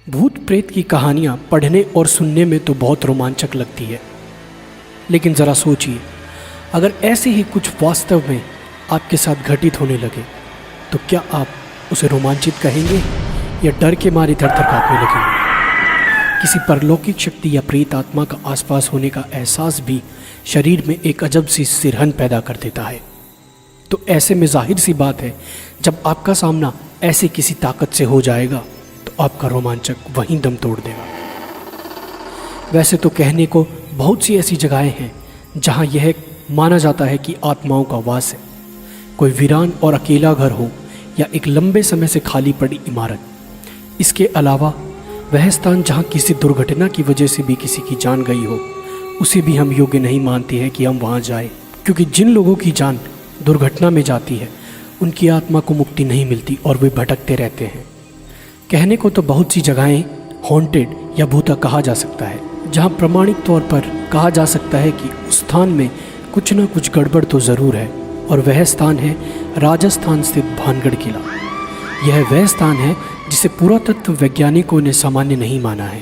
भूत प्रेत की कहानियाँ पढ़ने और सुनने में तो बहुत रोमांचक लगती है, लेकिन ज़रा सोचिए, अगर ऐसे ही कुछ वास्तव में आपके साथ घटित होने लगे तो क्या आप उसे रोमांचित कहेंगे या डर के मारे थर-थर काँपने लगेंगे? किसी परलौकिक शक्ति या प्रेत आत्मा का आसपास होने का एहसास भी शरीर में एक अजब सी सिरहन पैदा कर देता है। तो ऐसे में जाहिर सी बात है, जब आपका सामना ऐसे किसी ताकत से हो जाएगा तो आपका रोमांचक वहीं दम तोड़ देगा। वैसे तो कहने को बहुत सी ऐसी जगहें हैं जहां यह माना जाता है कि आत्माओं का वास है। कोई वीरान और अकेला घर हो या एक लंबे समय से खाली पड़ी इमारत। इसके अलावा वह स्थान जहां किसी दुर्घटना की वजह से भी किसी की जान गई हो, उसे भी हम योग्य नहीं मानते हैं कि हम वहां जाएं, क्योंकि जिन लोगों की जान दुर्घटना में जाती है उनकी आत्मा को मुक्ति नहीं मिलती और वे भटकते रहते हैं। कहने को तो बहुत सी जगहें हॉन्टेड या भूता कहा जा सकता है, जहां प्रामाणिक तौर पर कहा जा सकता है कि उस स्थान में कुछ न कुछ गड़बड़ तो ज़रूर है, और वह स्थान है राजस्थान स्थित भानगढ़ किला। यह वह स्थान है जिसे पुरातत्व वैज्ञानिकों ने सामान्य नहीं माना है।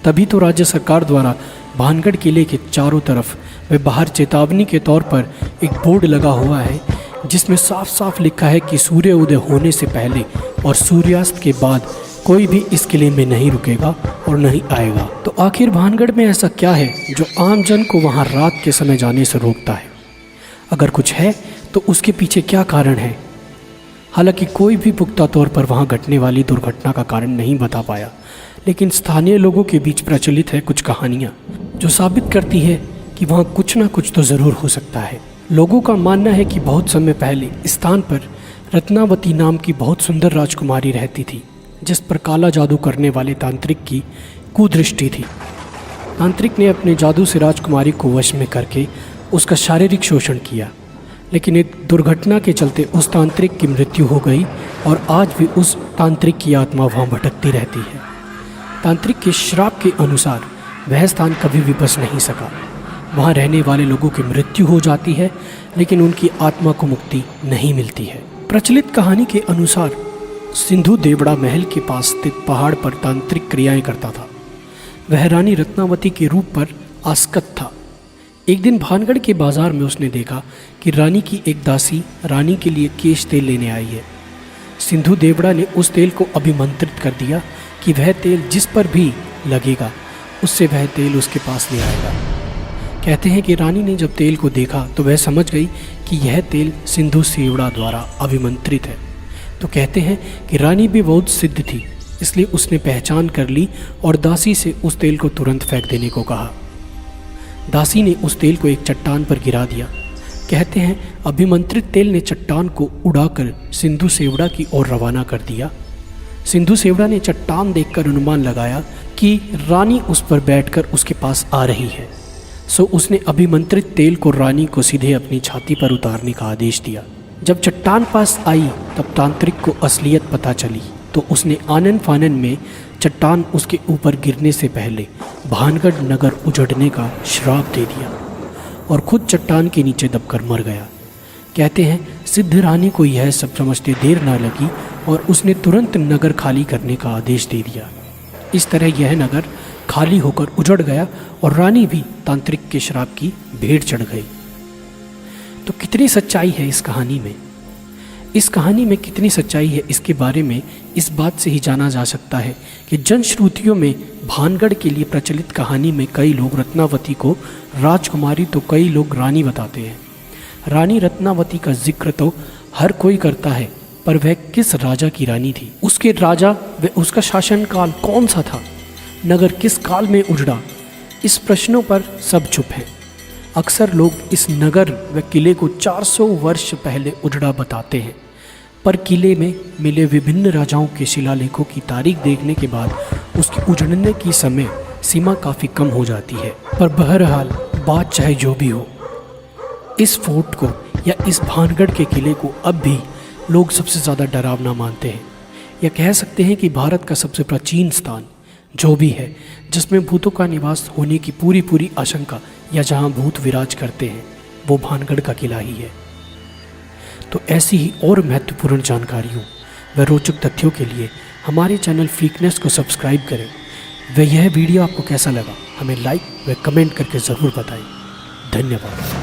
तभी तो राज्य सरकार द्वारा भानगढ़ किले के चारों तरफ व बाहर चेतावनी के तौर पर एक बोर्ड लगा हुआ है, जिसमें साफ साफ लिखा है कि सूर्य उदय होने से पहले और सूर्यास्त के बाद कोई भी इस किले में नहीं रुकेगा और नहीं आएगा। तो आखिर भानगढ़ में ऐसा क्या है जो आम जन को वहां रात के समय जाने से रोकता है? अगर कुछ है तो उसके पीछे क्या कारण है? हालांकि कोई भी पुख्ता तौर पर वहां घटने वाली दुर्घटना का कारण नहीं बता पाया, लेकिन स्थानीय लोगों के बीच प्रचलित है कुछ कहानियाँ जो साबित करती है कि वहाँ कुछ ना कुछ तो ज़रूर हो सकता है। लोगों का मानना है कि बहुत समय पहले इस स्थान पर रत्नावती नाम की बहुत सुंदर राजकुमारी रहती थी, जिस पर काला जादू करने वाले तांत्रिक की कुदृष्टि थी। तांत्रिक ने अपने जादू से राजकुमारी को वश में करके उसका शारीरिक शोषण किया, लेकिन एक दुर्घटना के चलते उस तांत्रिक की मृत्यु हो गई और आज भी उस तांत्रिक की आत्मा वहाँ भटकती रहती है। तांत्रिक के श्राप के अनुसार वह स्थान कभी भी बच नहीं सका। वहाँ रहने वाले लोगों की मृत्यु हो जाती है, लेकिन उनकी आत्मा को मुक्ति नहीं मिलती है। प्रचलित कहानी के अनुसार सिंधु देवड़ा महल के पास स्थित पहाड़ पर तांत्रिक क्रियाएं करता था। वह रानी रत्नावती के रूप पर आसक्त था। एक दिन भानगढ़ के बाजार में उसने देखा कि रानी की एक दासी रानी के लिए केश तेल लेने आई है। सिंधु देवड़ा ने उस तेल को अभिमंत्रित कर दिया कि वह तेल जिस पर भी लगेगा उससे वह तेल उसके पास ले आएगा। कहते हैं कि रानी ने जब तेल को देखा तो वह समझ गई कि यह तेल सिंधु सेवड़ा द्वारा अभिमंत्रित है। तो कहते हैं कि रानी भी बहुत सिद्ध थी, इसलिए उसने पहचान कर ली और दासी से उस तेल को तुरंत फेंक देने को कहा। दासी ने उस तेल को एक चट्टान पर गिरा दिया। कहते हैं अभिमंत्रित तेल ने चट्टान को उड़ाकर सिंधु सेवड़ा की ओर रवाना कर दिया। सिंधु सेवड़ा ने चट्टान देखकर अनुमान लगाया कि रानी उस पर बैठकर उसके पास आ रही है, सो उसने अभिमंत्रित तेल को रानी को सीधे अपनी छाती पर उतारने का आदेश दिया। जब चट्टान पास आई तब तांत्रिक को असलियत पता चली, तो उसने आनन फानन में चट्टान उसके ऊपर गिरने से पहले भानगढ़ नगर उजड़ने का श्राप दे दिया और खुद चट्टान के नीचे दबकर मर गया। कहते हैं सिद्ध रानी को यह सब समझते देर ना लगी और उसने तुरंत नगर खाली करने का आदेश दे दिया। इस तरह यह नगर खाली होकर उजड़ गया और रानी भी तांत्रिक के श्राप की भेंट चढ़ गई। तो कितनी सच्चाई है इस कहानी में? इस कहानी में कितनी सच्चाई है इसके बारे में इस बात से ही जाना जा सकता है कि जनश्रुतियों में भानगढ़ के लिए प्रचलित कहानी में कई लोग रत्नावती को राजकुमारी तो कई लोग रानी बताते हैं। रानी रत्नावती का जिक्र तो हर कोई करता है, पर वह किस राजा की रानी थी? उसके राजा व उसका शासनकाल कौन सा था? नगर किस काल में उजड़ा? इस प्रश्नों पर सब चुप हैं। अक्सर लोग इस नगर व किले को 400 वर्ष पहले उजड़ा बताते हैं, पर किले में मिले विभिन्न राजाओं के शिलालेखों की तारीख देखने के बाद उसके उजड़ने की समय सीमा काफ़ी कम हो जाती है। पर बहरहाल बात चाहे जो भी हो, इस फोर्ट को या इस भानगढ़ के किले को अब भी लोग सबसे ज़्यादा डरावना मानते हैं, या कह सकते हैं कि भारत का सबसे प्राचीन स्थान जो भी है, जिसमें भूतों का निवास होने की पूरी आशंका या जहां भूत विराज करते हैं, वो भानगढ़ का किला ही है। तो ऐसी ही और महत्वपूर्ण जानकारियों व रोचक तथ्यों के लिए हमारे चैनल फ्रीकनेस को सब्सक्राइब करें। व यह वीडियो आपको कैसा लगा हमें लाइक व कमेंट करके ज़रूर बताएं। धन्यवाद।